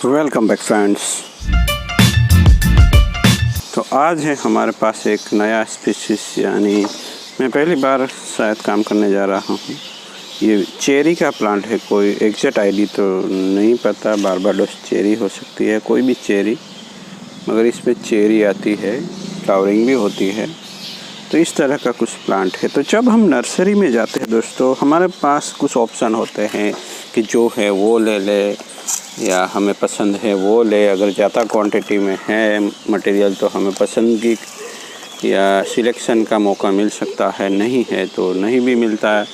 Welcome back friends. तो आज है हमारे पास एक नया स्पीशीज़, यानी मैं पहली बार शायद काम करने जा रहा हूँ। ये चेरी का प्लांट है, कोई एग्जैक्ट आईडी तो नहीं पता, बारबाडोस चेरी हो सकती है, कोई भी चेरी, मगर इसमें चेरी आती है, फ्लावरिंग भी होती है। तो इस तरह का कुछ प्लांट है। तो जब हम नर्सरी में जाते हैं दोस्तों, हमारे पास कुछ ऑप्शन होते हैं कि जो है वो ले ले या हमें पसंद है वो ले। अगर ज़्यादा क्वांटिटी में है मटेरियल तो हमें पसंदगी या सिलेक्शन का मौका मिल सकता है, नहीं है तो नहीं भी मिलता है।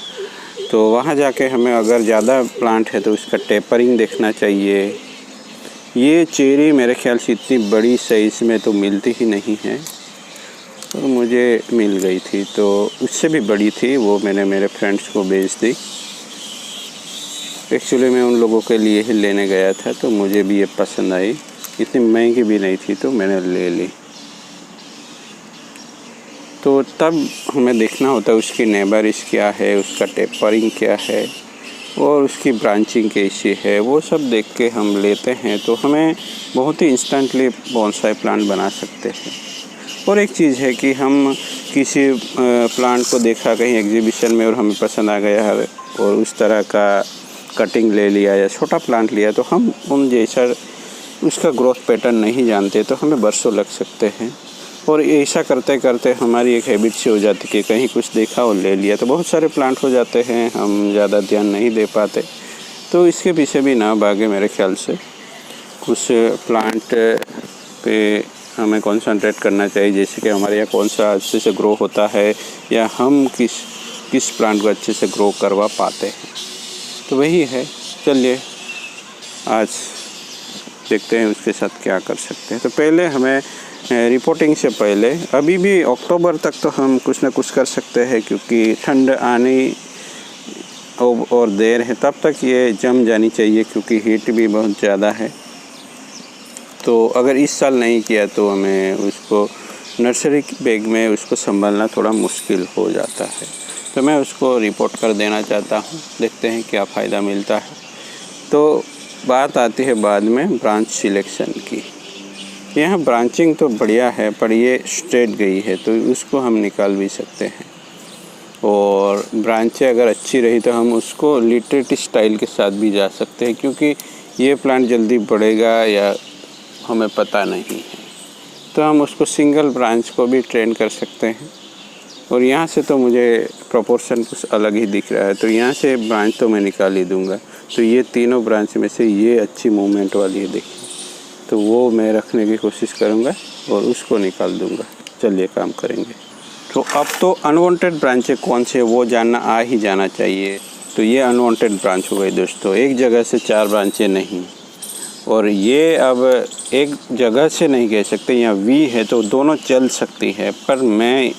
तो वहाँ जाके हमें अगर ज़्यादा प्लांट है तो उसका टेपरिंग देखना चाहिए। ये चेरी मेरे ख्याल से इतनी बड़ी साइज़ में तो मिलती ही नहीं है, तो मुझे मिल गई थी। तो उससे भी बड़ी थी, वो मैंने मेरे फ्रेंड्स को बेच दी। एक्चुअली मैं उन लोगों के लिए ही लेने गया था, तो मुझे भी ये पसंद आई। इतनी महंगी भी नहीं थी तो मैंने ले ली। तो तब हमें देखना होता है उसकी नेबरिश क्या है, उसका टेपरिंग क्या है और उसकी ब्रांचिंग कैसी है, वो सब देख के हम लेते हैं। तो हमें बहुत ही इंस्टेंटली बोनसाई प्लांट बना सकते हैं। और एक चीज़ है कि हम किसी प्लांट को देखा कहीं एग्जीबिशन में और हमें पसंद आ गया है और उस तरह का कटिंग ले लिया या छोटा प्लांट लिया, तो हम उन जैसा उसका ग्रोथ पैटर्न नहीं जानते, तो हमें बरसों लग सकते हैं। और ऐसा करते करते हमारी एक हैबिट सी हो जाती कि कहीं कुछ देखा और ले लिया, तो बहुत सारे प्लांट हो जाते हैं, हम ज़्यादा ध्यान नहीं दे पाते। तो इसके पीछे भी ना भागे, मेरे ख्याल से कुछ प्लांट पे हमें कंसंट्रेट करना चाहिए, जैसे कि हमारे यहाँ कौन सा अच्छे से ग्रो होता है या हम किस प्लांट को अच्छे से ग्रो करवा पाते हैं। तो वही है। चलिए आज देखते हैं उसके साथ क्या कर सकते हैं। तो पहले हमें रिपोर्टिंग से पहले, अभी भी अक्टूबर तक तो हम कुछ ना कुछ कर सकते हैं, क्योंकि ठंड आने और देर है, तब तक ये जम जानी चाहिए, क्योंकि हीट भी बहुत ज़्यादा है। तो अगर इस साल नहीं किया तो हमें उसको नर्सरी बैग में उसको संभालना थोड़ा मुश्किल हो जाता है। तो मैं उसको रिपोर्ट कर देना चाहता हूँ, देखते हैं क्या फ़ायदा मिलता है। तो बात आती है बाद में ब्रांच सिलेक्शन की। यहाँ ब्रांचिंग तो बढ़िया है, पर ये स्ट्रेट गई है, तो उसको हम निकाल भी सकते हैं। और ब्रांचें अगर अच्छी रही तो हम उसको लिटरेट स्टाइल के साथ भी जा सकते हैं, क्योंकि ये प्लांट जल्दी बढ़ेगा या हमें पता नहीं है, तो हम उसको सिंगल ब्रांच को भी ट्रेन कर सकते हैं। और यहाँ से तो मुझे प्रोपोर्शन कुछ अलग ही दिख रहा है, तो यहाँ से ब्रांच तो मैं निकाल ही दूँगा। तो ये तीनों ब्रांच में से ये अच्छी मूवमेंट वाली है, देखिए, तो वो मैं रखने की कोशिश करूँगा और उसको निकाल दूँगा। चलिए काम करेंगे। तो अब तो अनवांटेड ब्रांचें कौन से वो जानना आ ही जाना चाहिए। तो ये अनवांटेड ब्रांच हो गई दोस्तों, एक जगह से 4 ब्रांचें नहीं। और ये अब एक जगह से नहीं कह सकते, यहाँ वी है तो दोनों चल सकती है, पर मैं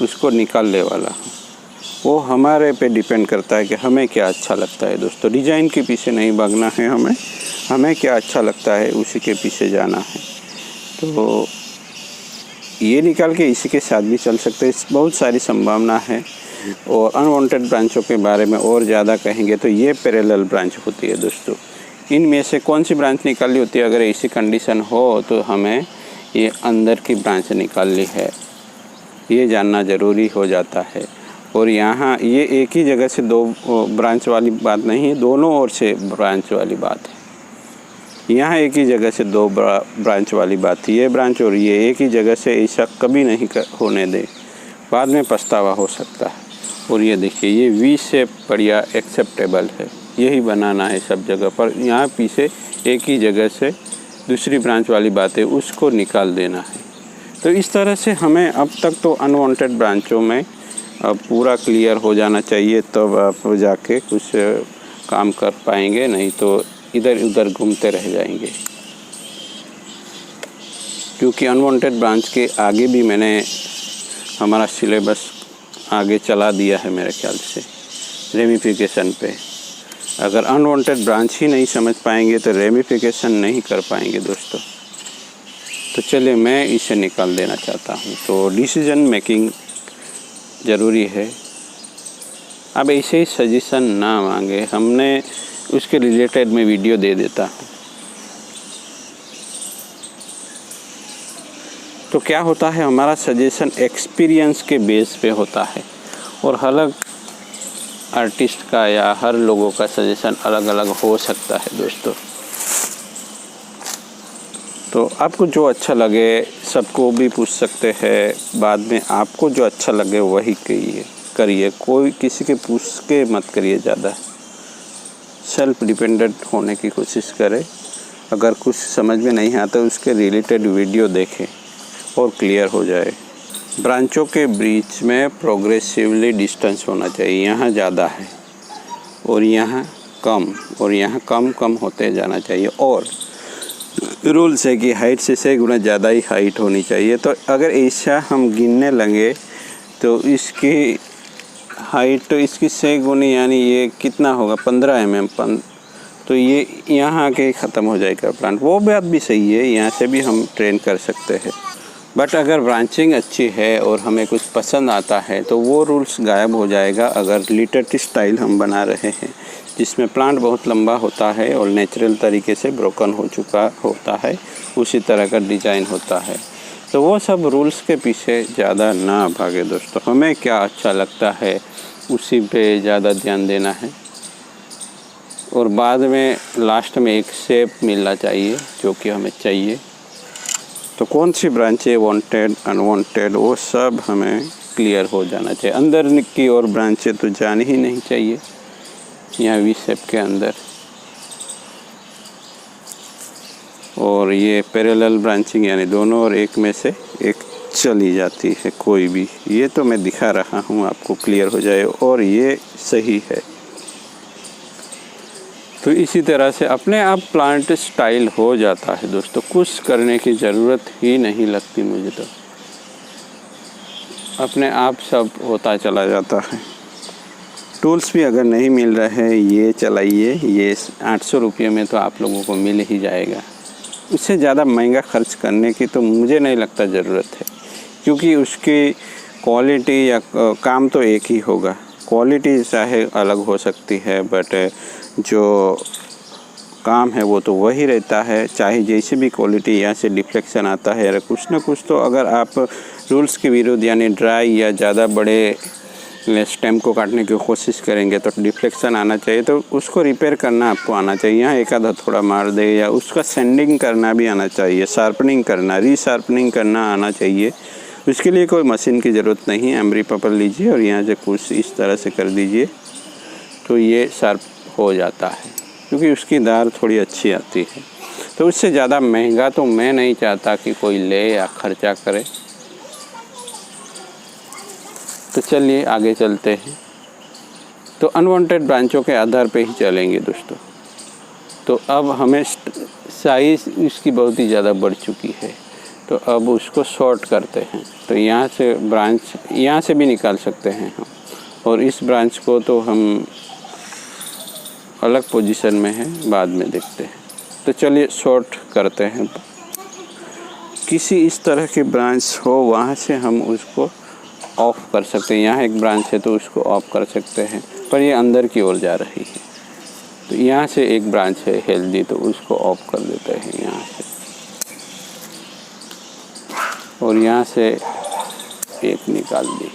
उसको निकालने वाला हूँ। वो हमारे पे डिपेंड करता है कि हमें क्या अच्छा लगता है दोस्तों। डिज़ाइन के पीछे नहीं भागना है, हमें क्या अच्छा लगता है उसी के पीछे जाना है। तो ये निकाल के इसी के साथ भी चल सकते हैं, बहुत सारी संभावना है। और अनवांटेड ब्रांचों के बारे में और ज़्यादा कहेंगे तो ये पैरेलल ब्रांच होती है दोस्तों। इनमें से कौन सी ब्रांच निकालनी होती है, अगर ऐसी कंडीशन हो तो हमें ये अंदर की ब्रांच निकालनी है, ये जानना ज़रूरी हो जाता है। और यहाँ ये एक ही जगह से 2 ब्रांच वाली बात नहीं है, दोनों ओर से ब्रांच वाली बात है। यहाँ एक ही जगह से 2 ब्रांच वाली बात है, ये ब्रांच और ये एक ही जगह से, ऐसा कभी नहीं होने दे, बाद में पछतावा हो सकता है। और ये देखिए, ये वी शेप बढ़िया एक्सेप्टेबल है, यही बनाना है सब जगह पर। यहाँ पीछे एक ही जगह से दूसरी ब्रांच वाली बात है, उसको निकाल देना है। तो इस तरह से हमें अब तक तो अनवांटेड ब्रांचों में पूरा क्लियर हो जाना चाहिए, तब आप जाके कुछ काम कर पाएंगे, नहीं तो इधर उधर घूमते रह जाएंगे। क्योंकि अनवांटेड ब्रांच के आगे भी मैंने हमारा सिलेबस आगे चला दिया है मेरे ख्याल से, रेमिफिकेशन पे। अगर अनवांटेड ब्रांच ही नहीं समझ पाएंगे तो रेमिफिकेशन नहीं कर पाएंगे दोस्तों। तो चलिए मैं इसे निकाल देना चाहता हूँ। तो डिसीजन मेकिंग ज़रूरी है। अब ऐसे ही सजेशन ना मांगे, हमने उसके रिलेटेड में वीडियो दे देता हूँ। तो क्या होता है, हमारा सजेशन एक्सपीरियंस के बेस पे होता है और अलग आर्टिस्ट का या हर लोगों का सजेशन अलग अलग हो सकता है दोस्तों। तो आपको जो अच्छा लगे, सबको भी पूछ सकते हैं, बाद में आपको जो अच्छा लगे वही करिए। कोई किसी के पूछ के मत करिए ज़्यादा, सेल्फ डिपेंडेंट होने की कोशिश करें। अगर कुछ समझ में नहीं आता उसके रिलेटेड वीडियो देखें और क्लियर हो जाए। ब्रांचों के बीच में प्रोग्रेसिवली डिस्टेंस होना चाहिए। यहाँ ज़्यादा है और यहाँ कम, और यहाँ कम होते जाना चाहिए। और रूल्स है कि हाइट से 6 गुना ज़्यादा ही हाइट होनी चाहिए। तो अगर ऐसा हम गिनने लगे तो इसकी हाइट तो इसकी 6 गुनी, यानी ये कितना होगा 15 mm, तो ये यहाँ आके ख़त्म हो जाएगा प्लांट। वो बात भी सही है, यहाँ से भी हम ट्रेन कर सकते हैं। बट अगर ब्रांचिंग अच्छी है और हमें कुछ पसंद आता है तो वो रूल्स गायब हो जाएगा। अगर लिटरेट स्टाइल हम बना रहे हैं जिसमें प्लांट बहुत लंबा होता है और नेचुरल तरीके से ब्रोकन हो चुका होता है, उसी तरह का डिज़ाइन होता है, तो वो सब रूल्स के पीछे ज़्यादा ना भागे दोस्तों। हमें क्या अच्छा लगता है उसी पे ज़्यादा ध्यान देना है और बाद में लास्ट में एक शेप मिलना चाहिए जो कि हमें चाहिए। तो कौन सी ब्रांचें वांटेड, अनवांटेड, वो सब हमें क्लियर हो जाना चाहिए। अंदर की और ब्रांचें तो जानी ही नहीं चाहिए यहाँ वी शेप के अंदर। और ये पैरेलल ब्रांचिंग यानी दोनों और एक में से एक चली जाती है कोई भी। ये तो मैं दिखा रहा हूँ आपको, क्लियर हो जाए, और ये सही है। तो इसी तरह से अपने आप प्लांट स्टाइल हो जाता है दोस्तों, कुछ करने की ज़रूरत ही नहीं लगती मुझे तो, अपने आप सब होता चला जाता है। टूल्स भी अगर नहीं मिल रहे हैं, ये चलाइए, ये 800 रुपये में तो आप लोगों को मिल ही जाएगा। उससे ज़्यादा महंगा खर्च करने की तो मुझे नहीं लगता ज़रूरत है, क्योंकि उसकी क्वालिटी या काम तो एक ही होगा। क्वालिटी चाहे अलग हो सकती है बट जो काम है वो तो वही रहता है। चाहे जैसी भी क्वालिटी, यहाँ से डिफ्लेक्शन आता है या कुछ ना कुछ, तो अगर आप रूल्स के विरुद्ध यानी ड्राई या ज़्यादा बड़े स्टेम को काटने की कोशिश करेंगे तो डिफ्लेक्शन आना चाहिए। तो उसको रिपेयर करना आपको आना चाहिए। यहाँ एक आधा थोड़ा मार दे, या उसका सैंडिंग करना भी आना चाहिए, शार्पनिंग करना, रीशार्पनिंग करना आना चाहिए। उसके लिए कोई मशीन की ज़रूरत नहीं है। एमरी पेपर लीजिए और यहाँ से कुछ इस तरह से कर दीजिए तो ये शार्प हो जाता है, क्योंकि उसकी धार थोड़ी अच्छी आती है। तो उससे ज़्यादा महंगा तो मैं नहीं चाहता कि कोई ले या खर्चा करे। तो चलिए आगे चलते हैं। तो अनवांटेड ब्रांचों के आधार पे ही चलेंगे दोस्तों। तो अब हमें साइज़ इसकी बहुत ही ज़्यादा बढ़ चुकी है, तो अब उसको शॉर्ट करते हैं। तो यहाँ से ब्रांच यहाँ से भी निकाल सकते हैं हम, और इस ब्रांच को तो हम अलग पोजीशन में है, बाद में देखते हैं। तो चलिए शॉर्ट करते हैं। किसी इस तरह के ब्रांच हो वहाँ से हम उसको ऑफ कर सकते हैं। यहाँ एक ब्रांच है तो उसको ऑफ कर सकते हैं, पर ये अंदर की ओर जा रही है। तो यहाँ से एक ब्रांच है हेल्दी, तो उसको ऑफ कर देते हैं यहाँ से, और यहाँ से एक निकाल दी।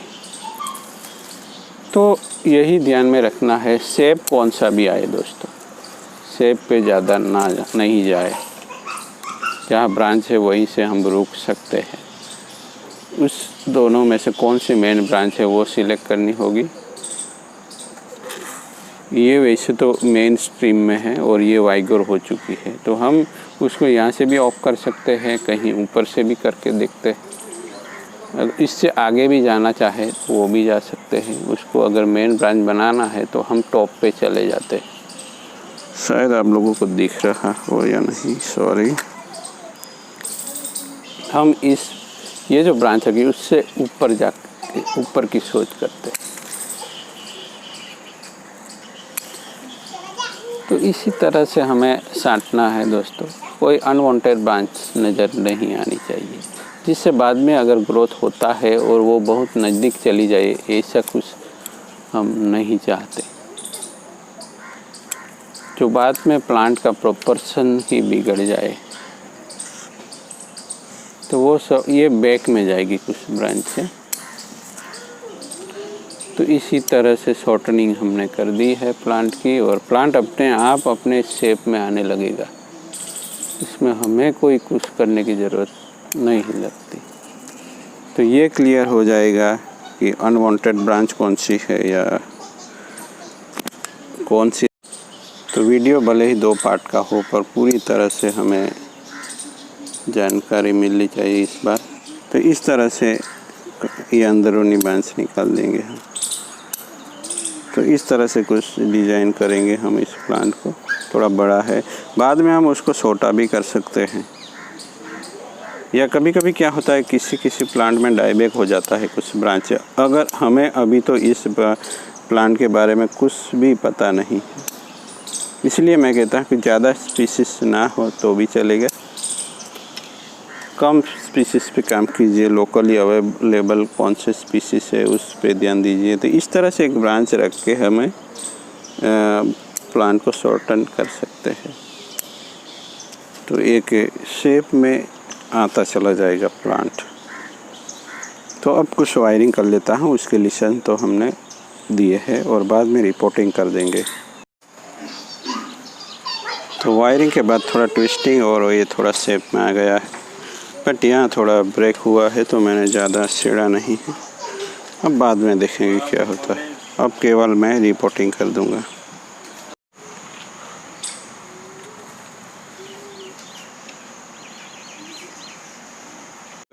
तो यही ध्यान में रखना है, शेप कौन सा भी आए दोस्तों, शेप पे ज़्यादा नहीं जाए। जहाँ ब्रांच है वहीं से हम रुक सकते हैं। उस दोनों में से कौन सी मेन ब्रांच है वो सिलेक्ट करनी होगी। ये वैसे तो मेन स्ट्रीम में है और ये वाइगोर हो चुकी है, तो हम उसको यहाँ से भी ऑफ कर सकते हैं, कहीं ऊपर से भी करके देखते हैं। अगर इससे आगे भी जाना चाहे तो वो भी जा सकते हैं। उसको अगर मेन ब्रांच बनाना है तो हम टॉप पे चले जाते हैं। शायद आप लोगों को दिख रहा हो या नहीं, सॉरी। हम ये जो ब्रांच है उससे ऊपर ऊपर की सोच करते हैं। तो इसी तरह से हमें साँटना है दोस्तों। कोई अनवांटेड ब्रांच नज़र नहीं आनी चाहिए, जिससे बाद में अगर ग्रोथ होता है और वो बहुत नज़दीक चली जाए, ऐसा कुछ हम नहीं चाहते, जो बाद में प्लांट का प्रोपोर्शन ही बिगड़ जाए। तो वो सब ये बैक में जाएगी कुछ ब्रांच से। तो इसी तरह से शॉर्टनिंग हमने कर दी है प्लांट की, और प्लांट अपने आप अपने शेप में आने लगेगा। इसमें हमें कोई कुछ करने की ज़रूरत नहीं लगती। तो ये क्लियर हो जाएगा कि अनवांटेड ब्रांच कौन सी है या कौन सी। तो वीडियो भले ही 2 पार्ट का हो, पर पूरी तरह से हमें जानकारी मिलनी चाहिए इस बार। तो इस तरह से ये अंदरूनी ब्रांच निकाल देंगे हम। तो इस तरह से कुछ डिज़ाइन करेंगे हम इस प्लांट को। थोड़ा बड़ा है, बाद में हम उसको छोटा भी कर सकते हैं, या कभी कभी क्या होता है किसी किसी प्लांट में डाईबैक हो जाता है कुछ ब्रांच। अगर हमें अभी तो इस प्लांट के बारे में कुछ भी पता नहीं है, इसलिए मैं कहता हूँ कि ज़्यादा स्पीसीज ना हो तो भी चलेगा, कम स्पीसीज पे काम कीजिए। लोकली अवेलेबल कौन से स्पीसीज है उस पे ध्यान दीजिए। तो इस तरह से एक ब्रांच रख के हमें प्लांट को शॉर्टन कर सकते हैं। तो एक शेप में आता चला जाएगा प्लांट। तो अब कुछ वायरिंग कर लेता हूँ, उसके लिसन तो हमने दिए हैं और बाद में रिपोर्टिंग कर देंगे। तो वायरिंग के बाद थोड़ा ट्विस्टिंग और ये थोड़ा शेप में आ गया है, बट यहाँ थोड़ा ब्रेक हुआ है तो मैंने ज़्यादा छेड़ा नहीं है। अब बाद में देखेंगे क्या होता है। अब केवल मैं रिपोर्टिंग कर दूँगा।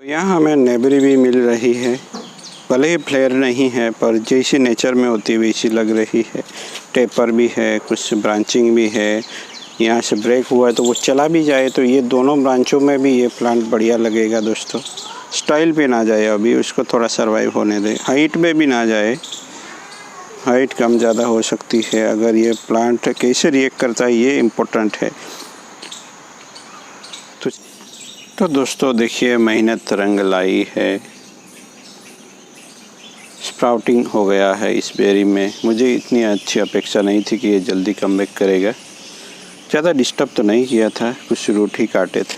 यहाँ हमें नेबरी भी मिल रही है, भले ही फ्लेयर नहीं है पर जैसी नेचर में होती है वैसी लग रही है। टेपर भी है, कुछ ब्रांचिंग भी है। यहाँ से ब्रेक हुआ है तो वो चला भी जाए तो ये दोनों ब्रांचों में भी ये प्लांट बढ़िया लगेगा दोस्तों। स्टाइल पे ना जाए, अभी उसको थोड़ा सरवाइव होने दे। हाइट में भी ना जाए, हाइट कम ज़्यादा हो सकती है। अगर ये प्लांट कैसे रिएक्ट करता है ये इम्पोर्टेंट है। तो दोस्तों देखिए मेहनत रंग लाई है, स्प्राउटिंग हो गया है इस बेरी में। मुझे इतनी अच्छी अपेक्षा नहीं थी कि ये जल्दी कमबैक करेगा। ज़्यादा डिस्टर्ब तो नहीं किया था, कुछ रूट ही काटे थे।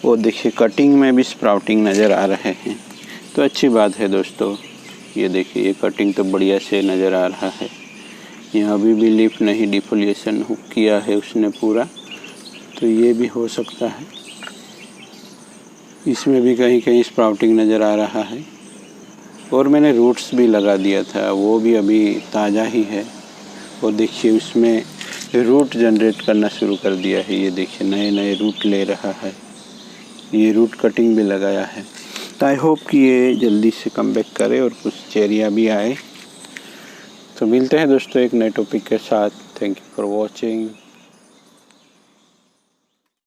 वो देखिए कटिंग में भी स्प्राउटिंग नज़र आ रहे हैं, तो अच्छी बात है दोस्तों। ये देखिए ये कटिंग तो बढ़िया से नज़र आ रहा है। यहाँ अभी भी लीफ नहीं डिफोलिएशन किया है उसने पूरा, तो ये भी हो सकता है। इसमें भी कहीं कहीं स्प्राउटिंग नज़र आ रहा है। और मैंने रूट्स भी लगा दिया था, वो भी अभी ताज़ा ही है। और देखिए उसमें रूट जनरेट करना शुरू कर दिया है। ये देखिए नए नए रूट ले रहा है। ये रूट कटिंग भी लगाया है। तो आई होप कि ये जल्दी से कमबैक करे और कुछ चेरिया भी आए। तो मिलते हैं दोस्तों एक नए टॉपिक के साथ। Thank you for watching.